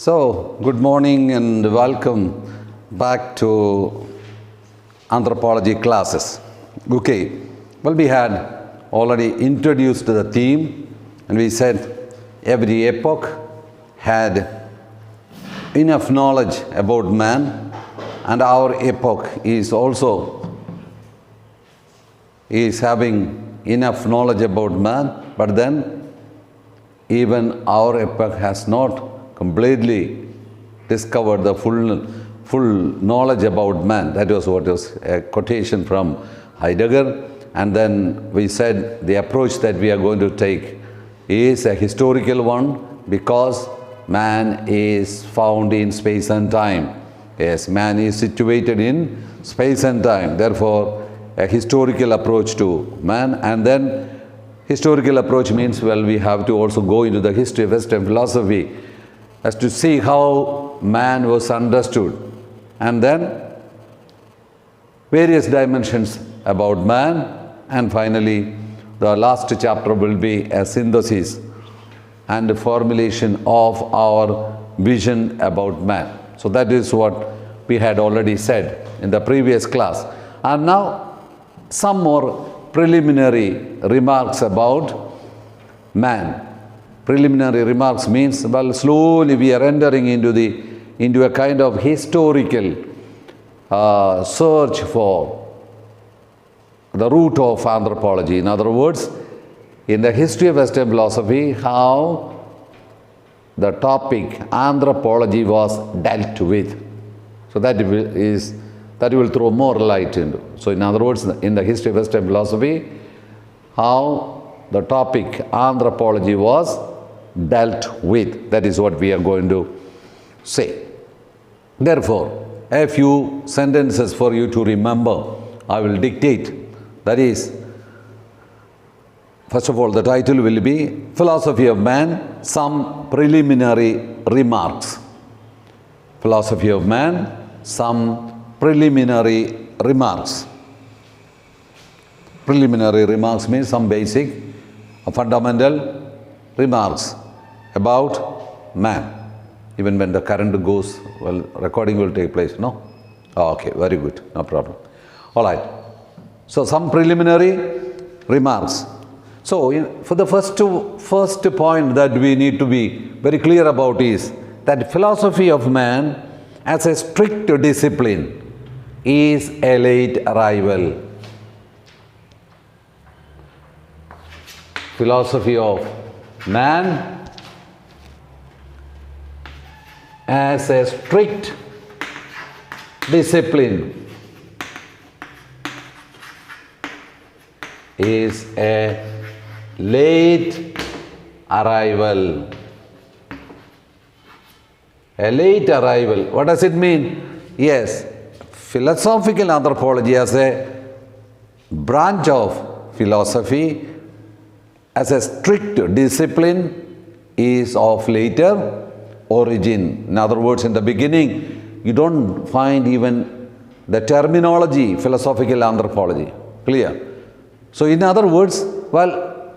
So, good morning and welcome back to anthropology classes. Okay, well, we had already introduced the theme and we said every epoch had enough knowledge about man, and our epoch is also having enough knowledge about man, but then even our epoch has not completely discovered the full knowledge about man. That was what was a quotation from Heidegger. And then we said the approach that we are going to take is a historical one, because man is found in space and time. Yes, man is situated in space and time. Therefore, a historical approach to man. And then historical approach means, well, we have to also go into the history of Western philosophy as to see how man was understood. And then various dimensions about man. And finally, the last chapter will be a synthesis and a formulation of our vision about man. So that is what we had already said in the previous class. And now some more preliminary remarks about man. Preliminary remarks means, well, slowly we are entering into a kind of historical search for the root of anthropology. In other words, in the history of Western philosophy, how the topic anthropology was dealt with. So that will throw more light into. So in other words, in the history of Western philosophy, how the topic anthropology was dealt with. That is what we are going to say. Therefore, a few sentences for you to remember, I will dictate. That is, first of all, the title will be Philosophy of Man, Some Preliminary Remarks. Philosophy of Man, Some Preliminary Remarks. Preliminary remarks means some basic, fundamental remarks about man. Even when the current goes, well, recording will take place, no? Oh, okay, very good, no problem. All right. So, some preliminary remarks. So, for the first point that we need to be very clear about is that philosophy of man as a strict discipline is a late arrival. Philosophy of man as a strict discipline is a late arrival. A late arrival. What does it mean? Yes, philosophical anthropology as a branch of philosophy, as a strict discipline, is of later origin. In other words, in the beginning, you don't find even the terminology philosophical anthropology. Clear? So, in other words, well,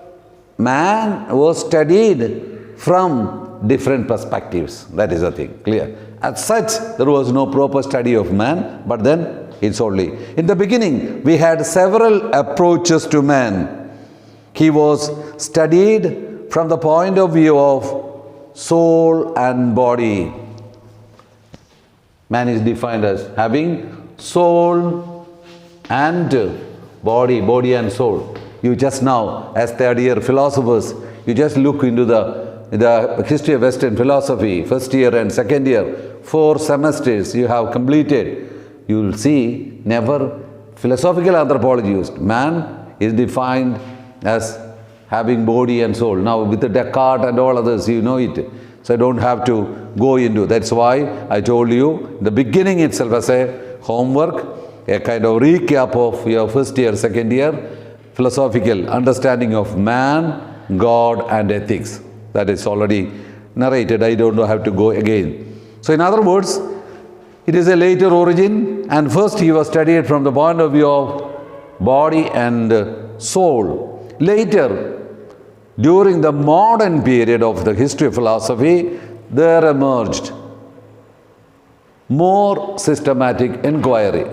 man was studied from different perspectives. That is the thing. Clear? As such, there was no proper study of man, but then it's only. In the beginning, we had several approaches to man. He was studied from the point of view of soul and body. Man is defined as having soul and body and soul. You just now, as third-year philosophers, you just look into the history of Western philosophy, first year and second year, 4 semesters you have completed. You will see never philosophical anthropology used. Man is defined as having body and soul. Now with the Descartes and all others, you know it. So I don't have to go into. That's why I told you the beginning itself as a homework, a kind of recap of your first year, second year, philosophical understanding of man, God and ethics. That is already narrated. I don't have to go again. So in other words, it is a later origin, and first he was studied from the point of view of body and soul. Later, during the modern period of the history of philosophy, there emerged more systematic inquiry.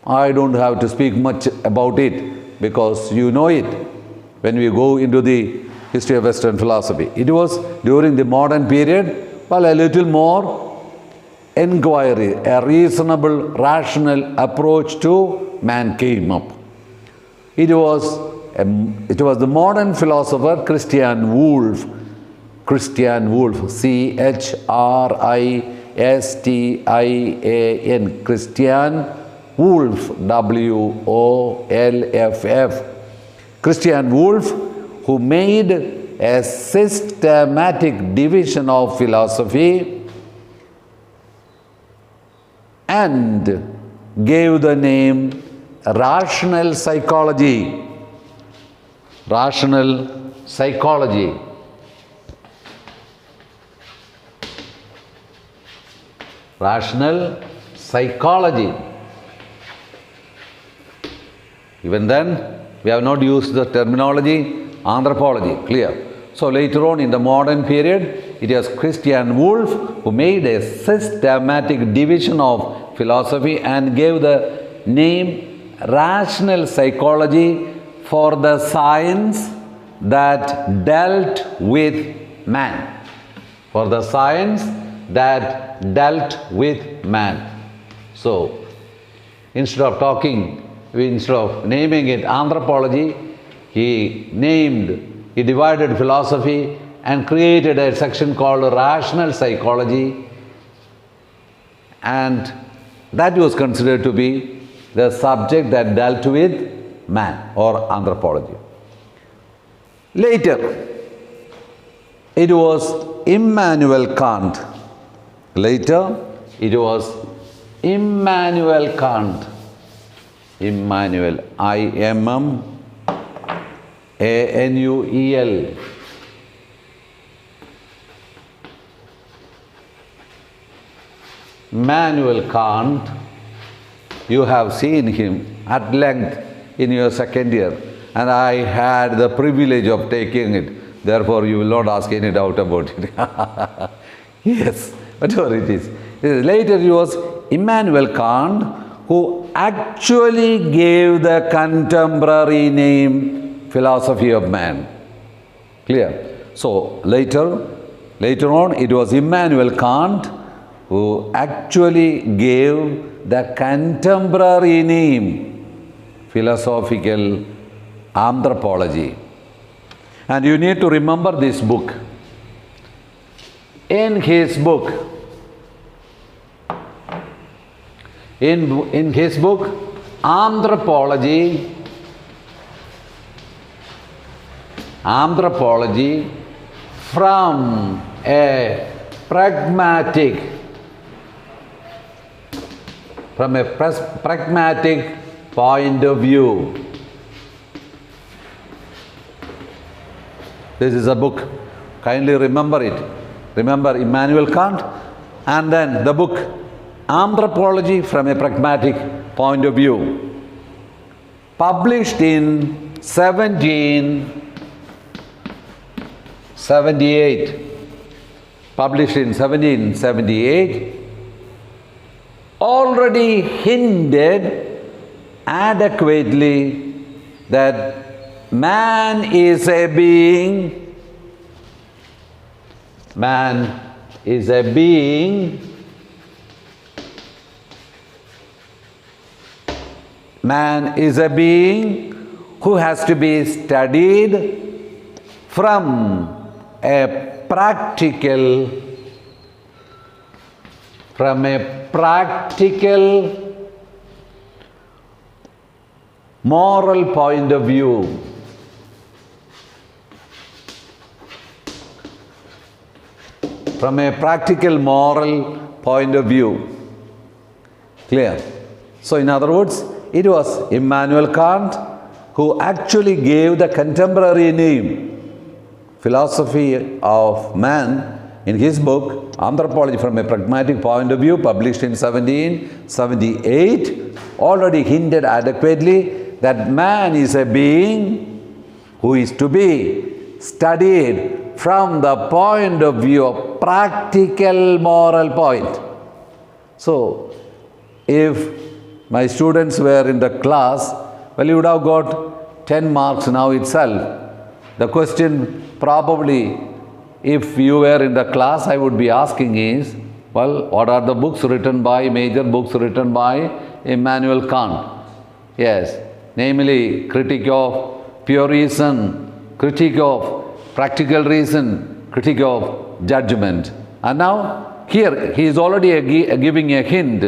I don't have to speak much about it because you know it when we go into the history of Western philosophy. It was during the modern period, well, a little more inquiry, a reasonable, rational approach to man came up. It was the modern philosopher Christian Wolff, C-H-R-I-S-T-I-A-N, Christian Wolff, W-O-L-F-F. Christian Wolff, who made a systematic division of philosophy and gave the name rational psychology. Rational psychology. Rational psychology. Even then, we have not used the terminology anthropology, clear. So later on in the modern period, it was Christian Wolff who made a systematic division of philosophy and gave the name rational psychology for the science that dealt with man. For the science that dealt with man. So, instead of naming it anthropology, he divided philosophy and created a section called rational psychology, and that was considered to be the subject that dealt with man or anthropology. Later, it was Immanuel Kant. Later, it was Immanuel Kant. Immanuel, I-M-M-A-N-U-E-L. Immanuel Kant, you have seen him at length in your second year, and I had the privilege of taking it. Therefore, you will not ask any doubt about it. Yes, whatever it is. Later, it was Immanuel Kant who actually gave the contemporary name philosophy of man. Clear? So, later on, it was Immanuel Kant who actually gave the contemporary name philosophical anthropology. And you need to remember this book. In his book, Anthropology from a pragmatic point of view. This is a book. Kindly remember it. Remember Immanuel Kant, and then the book Anthropology from a Pragmatic Point of View, published in 1778. Published in 1778, already hinted adequately that man is a being. Man is a being. Man is a being who has to be studied from a practical moral point of view. From a practical moral point of view. Clear? So in other words, it was Immanuel Kant who actually gave the contemporary name philosophy of man in his book Anthropology from a Pragmatic Point of View, published in 1778, already hinted adequately that man is a being who is to be studied from the point of view of practical moral point. So, if my students were in the class, well, you would have got 10 marks now itself. The question probably, if you were in the class, I would be asking is, well, what are the books written by, major books written by Immanuel Kant? Yes, namely, critique of pure reason, critique of practical reason, critique of judgment. And now, here, he is already giving a hint,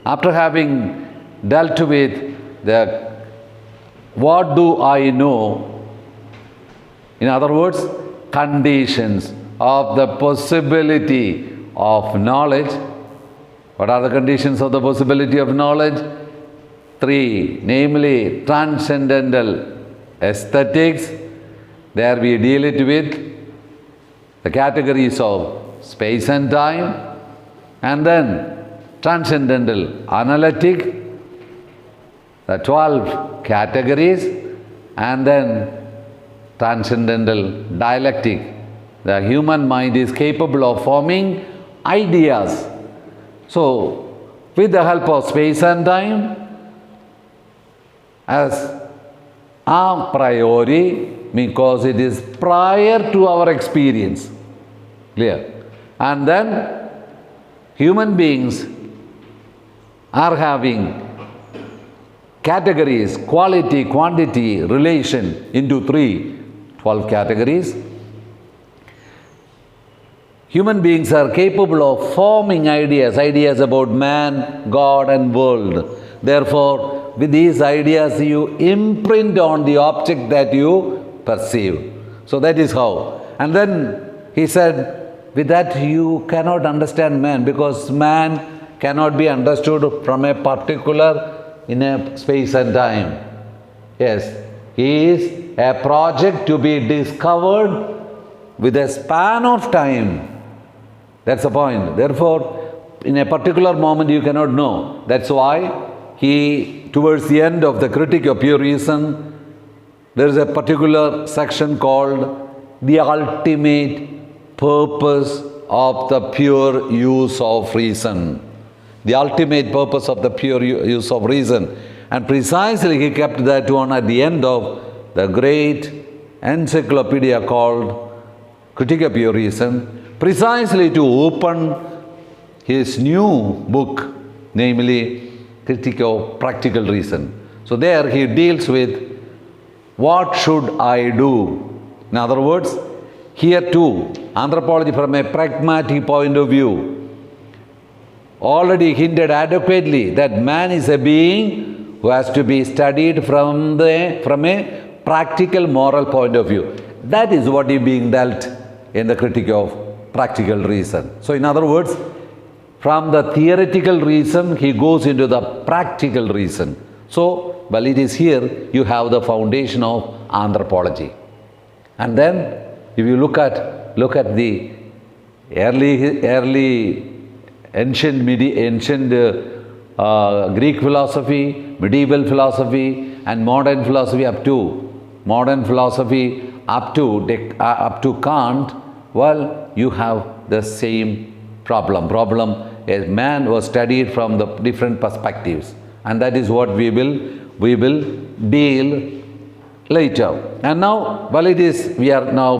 after having dealt with the what do I know, in other words, conditions of the possibility of knowledge. What are the conditions of the possibility of knowledge? 3, namely transcendental aesthetics. There we deal it with the categories of space and time, and then transcendental analytic, the 12 categories, and then transcendental dialectic. The human mind is capable of forming ideas. So, with the help of space and time, as a priori, because it is prior to our experience. Clear? And then, human beings are having categories, quality, quantity, relation into 12 categories. Human beings are capable of forming ideas about man, God and world. Therefore, with these ideas you imprint on the object that you perceive. So that is how. And then he said, with that you cannot understand man, because man cannot be understood from a particular in a space and time. Yes, he is a project to be discovered with a span of time. That's the point. Therefore, in a particular moment you cannot know. That's why he, towards the end of the Critique of Pure Reason, there is a particular section called the ultimate purpose of the pure use of reason. The ultimate purpose of the pure use of reason. And precisely he kept that one at the end of the great encyclopedia called Critique of Pure Reason, precisely to open his new book, namely Critique of Practical Reason. So there he deals with what should I do. In other words, here too, anthropology from a pragmatic point of view already hinted adequately that man is a being who has to be studied from a practical moral point of view. That is what is being dealt in the Critique of Practical Reason. So in other words, from the theoretical reason he goes into the practical reason. So, well, it is here you have the foundation of anthropology. And then if you look at the early ancient Greek philosophy, medieval philosophy, and modern philosophy up to Kant, well, you have the same problem. A man was studied from the different perspectives, and that is what we will deal later. And now, well, we are now